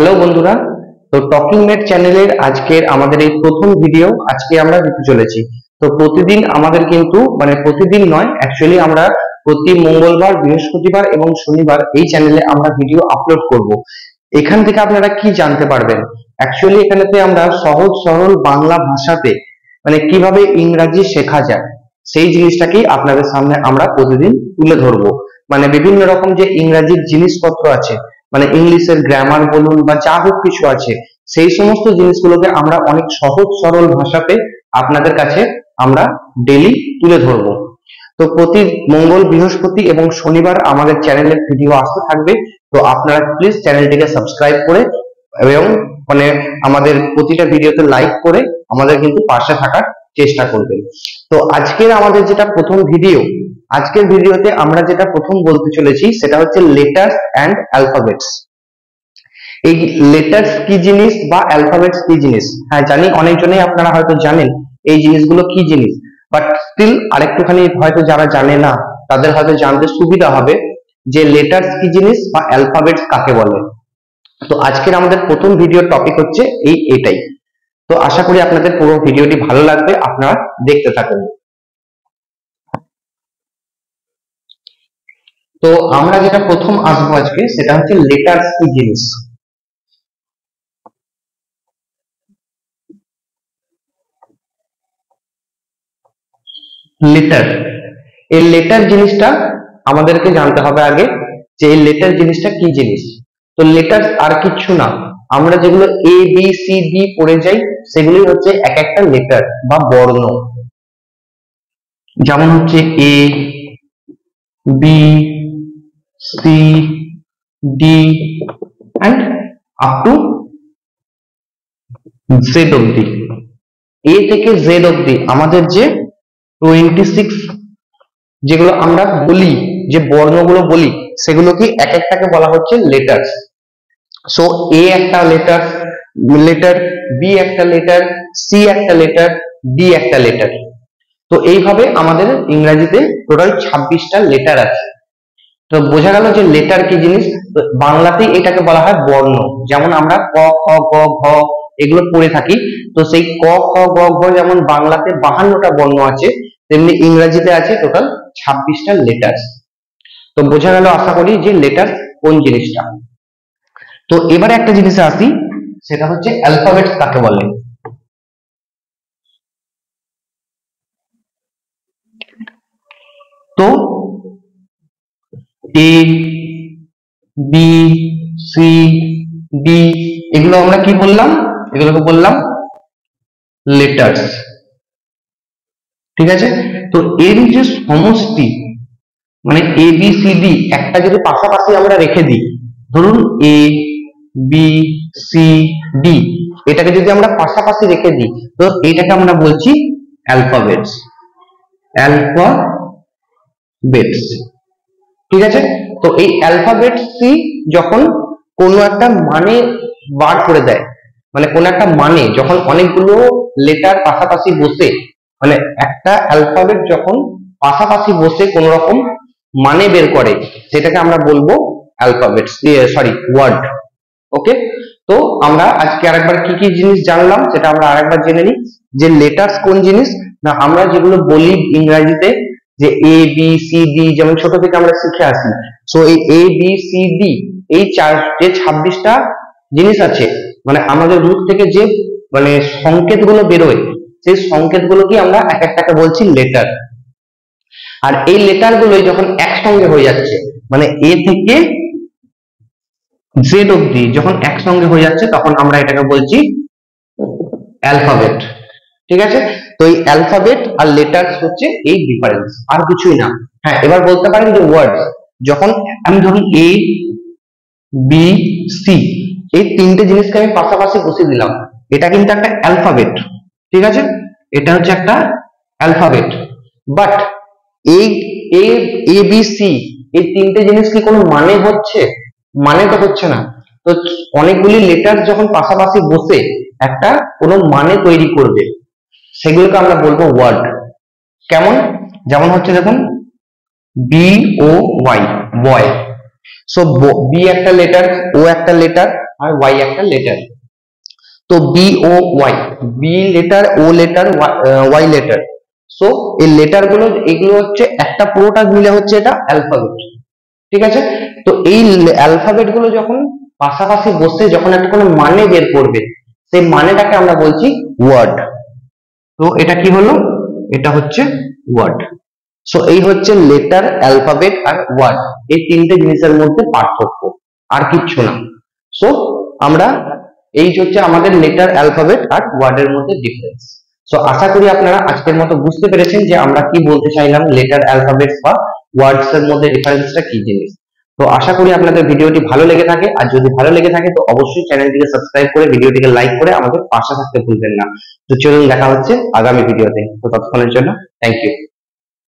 Hello বন্ধুরা, তো talking মেট চ্যানেলের আজকের আমাদের এই প্রথম ভিডিও আজকে আমরা দিতে চলেছি। তো প্রতিদিন আমাদের কিন্তু প্রতিদিন নয়, অ্যাকচুয়ালি আমরা প্রতি মঙ্গলবার, বৃহস্পতিবার এবং শনিবার এই চ্যানেলে আমরা ভিডিও আপলোড করব। এখান থেকে আপনারা কি জানতে পারবেন, অ্যাকচুয়ালি এখানেতে আমরা সহজ সরল বাংলা ভাষাতে কিভাবে ইংরাজি শেখা যায় সেই জিনিসটাকেই আপনাদের সামনে আমরা প্রতিদিন তুলে ধরবো। বিভিন্ন রকম যে ইংরাজির জিনিসপত্র আছে, ইংলিশের গ্রামার বলুন বা যা হোক কিছু আছে, সেই সমস্ত জিনিসগুলোকে আমরা অনেক সহজ সরল ভাষাতে আপনাদের কাছে আমরা ডেইলি তুলে ধরবো। তো প্রতি মঙ্গল, বৃহস্পতি এবং শনিবার আমাদের চ্যানেলের ভিডিও আসতে থাকবে। তো আপনারা প্লিজ চ্যানেলটিকে সাবস্ক্রাইব করে এবং আমাদের প্রতিটা ভিডিওতে লাইক করে আমাদের কিন্তু পাশে থাকার চেষ্টা করবেন। তো আজকের আমাদের যেটা প্রথম ভিডিও, আজকের ভিডিওতে আমরা যেটা প্রথম বলতে চলেছি সেটা হচ্ছে লেটার্স অ্যান্ড অ্যালফাবেটস। এই লেটার্স কি জিনিস বা অ্যালফাবেটস কি জিনিস, হ্যাঁ জানি অনেকজনেই আপনারা হয়তো জানেন এই জিনিসগুলো কি জিনিস, বাট স্টিল আরেকটুখানি হয়তো যারা জানে না তাদের হয়তো জানতে সুবিধা হবে যে লেটার্স কি জিনিস বা অ্যালফাবেটস কাকে বলে। তো আজকের আমাদের প্রথম ভিডিওর টপিক হচ্ছে এটাই। তো আশা করি আপনাদের পুরো ভিডিওটি ভালো লাগবে, আপনারা দেখতে থাকুন। তো আমরা যেটা প্রথম আসবো আজকে সেটা হচ্ছে লেটার্স কি জিনিস। লেটার, এই লেটার জিনিসটা আমাদেরকে জানতে হবে আগে যে এই লেটার জিনিসটা কি জিনিস। তো লেটার্স আর কিচ্ছু না, আমরা যেগুলো এ বি সি ডি পড়ে যাই সেগুলি হচ্ছে এক একটা লেটার বা বর্ণ। যেমন হচ্ছে A, B, C, D and up to Z অব্দি। এ থেকে জেড অব্দি আমাদের যে 26 যেগুলো আমরা বলি, যে বর্ণগুলো বলি সেগুলোকে এক একটাকে বলা হচ্ছে লেটার্স। সো এ একটা লেটার, বি একটা লেটার, সি একটা লেটার, ডি একটা লেটার। তো এইভাবে আমাদের ইংরেজিতে টোটাল 26টা লেটার আছে। তো বোঝা গেল যে লেটার কি জিনিস। বাংলাতেই এটাকে বলা হয় বর্ণ। যেমন আমরা ক, খ, গ, ঘ এগুলো পড়ে থাকি, তো সেই ক, খ, গ, ঘ যেমন বাংলাতে 52টা বর্ণ আছে, তেমনি ইংরেজিতে আছে টোটাল 26টা লেটার। তো বোঝা গেল আশা করি যে লেটার কোন জিনিসটা। তো এবারে একটা জিনিসে আসি, সেটা হচ্ছে অ্যালফাবেটস কাকে বলে। তো এ, বি, সি, ডি এগুলো আমরা কি বললাম, এগুলোকে বললাম লেটার্স। ঠিক আছে, তো এর যে সমষ্টি এ বি সি ডি একটা যদি পাশাপাশি আমরা রেখে দিই, ধরুন এ বি সি ডি এটাকে যদি আমরা পাশাপাশি রেখে দিই, তো এটাকে আমরা বলছি অ্যালফাবেটস। অ্যালফাবেটস, ঠিক আছে। তো এই অ্যালফাবেটসই যখন কোনো একটা মানে বার করে দেয়, কোনো একটা মানে যখন অনেকগুলো লেটার পাশাপাশি বসে, একটা অ্যালফাবেট যখন পাশাপাশি বসে কোন রকম মানে বের করে, সেটাকে আমরা বলবো অ্যালফাবেটস, ওয়ার্ড। ওকে, তো আমরা আজকে আরেকবার কি কি জিনিস জানলাম সেটা আমরা আরেকবার জেনে নিই। যে লেটার্স কোন জিনিস না, আমরা যেগুলো বলি ইংরেজিতে যে এ বি সি ডি, যেমন ছোট থেকে আমরা শিখে আসি। সো এই এ বি সি ডি এই যে 26টা জিনিস আছে, আমাদের রুট থেকে যে সংকেত গুলো বেরোয়, সেই সংকেত গুলোকে আমরা এক একটাকে বলছি লেটার। আর এই লেটার গুলোই যখন একসঙ্গে হয়ে যাচ্ছে, এ থেকে জেড অব্দি যখন একসঙ্গে হয়ে যাচ্ছে, তখন আমরা এটাকে বলছি অ্যালফাবেট। ঠিক আছে, তো এই অ্যালফাবেট আর লেটার্স হচ্ছে এই ডিফারেন্স, আর কিছুই না। হ্যাঁ, এবার বলতে পারেন যে ওয়ার্ডস, যখন আমি ধরুন এ বি সি এই তিনটে জিনিসকে আমি পাশাপাশি বসিয়ে দিলাম, এটা কিন্তু একটা অ্যালফাবেট। ঠিক আছে, এটা হচ্ছে একটা অ্যালফাবেট। বাট এই এ বি সি এই তিনটে জিনিস কি কোনো মানে হচ্ছে? মানে তো হচ্ছে না। তো অনেকগুলি লেটার যখন পাশাপাশি বসে একটা কোনো মানে তৈরি করবে, সেগুলোকে আমরা বলবো ওয়ার্ড। কেমন? যেমন হচ্ছে দেখুন বি ও ওয়াই, বয়। সো বি একটা লেটার, ও একটা লেটার, আর ওয়াই একটা লেটার। তো বি ও ওয়াই, বি লেটার, ও লেটার, ওয়াই লেটার। সো এই লেটার গুলো, এগুলো হচ্ছে একটা পুরোটা মিলে হচ্ছে এটা অ্যালফাবেট। ঠিক আছে? তো এই অ্যালফাবেট গুলো যখন পাশাপাশি বসে যখন একটা কোনো মানে বের করবে, সেই মানেটাকে আমরা বলছি ওয়ার্ড। তো এটা কি হলো? এটা হচ্ছে ওয়ার্ড। সো এই হচ্ছে লেটার, অ্যালফাবেট আর ওয়ার্ড, এই তিনটে জিনিসের মধ্যে পার্থক্য, আর কিচ্ছু না। সো আমরা, এই হচ্ছে আমাদের লেটার, অ্যালফাবেট আর ওয়ার্ডের মধ্যে ডিফারেন্স। সো আশা করি আপনারা আজকের মতো বুঝতে পেরেছেন যে আমরা কি বলতে চাইলাম, লেটার, অ্যালফাবেট বা ওয়ার্ডস এর মধ্যে ডিফারেন্সটা কি জিনিস। তো আশা করি আপনাদের ভিডিওটি ভালো লেগে থাকে, আর যদি ভালো লেগে থাকে তো অবশ্যই চ্যানেলটিকে সাবস্ক্রাইব করে ভিডিওটিকে লাইক করে আমাদের পাশে থাকতে ভুলবেন না। তো চলুন দেখা হচ্ছে আগামী ভিডিওতে। তো ততক্ষণের জন্য থ্যাংক ইউ।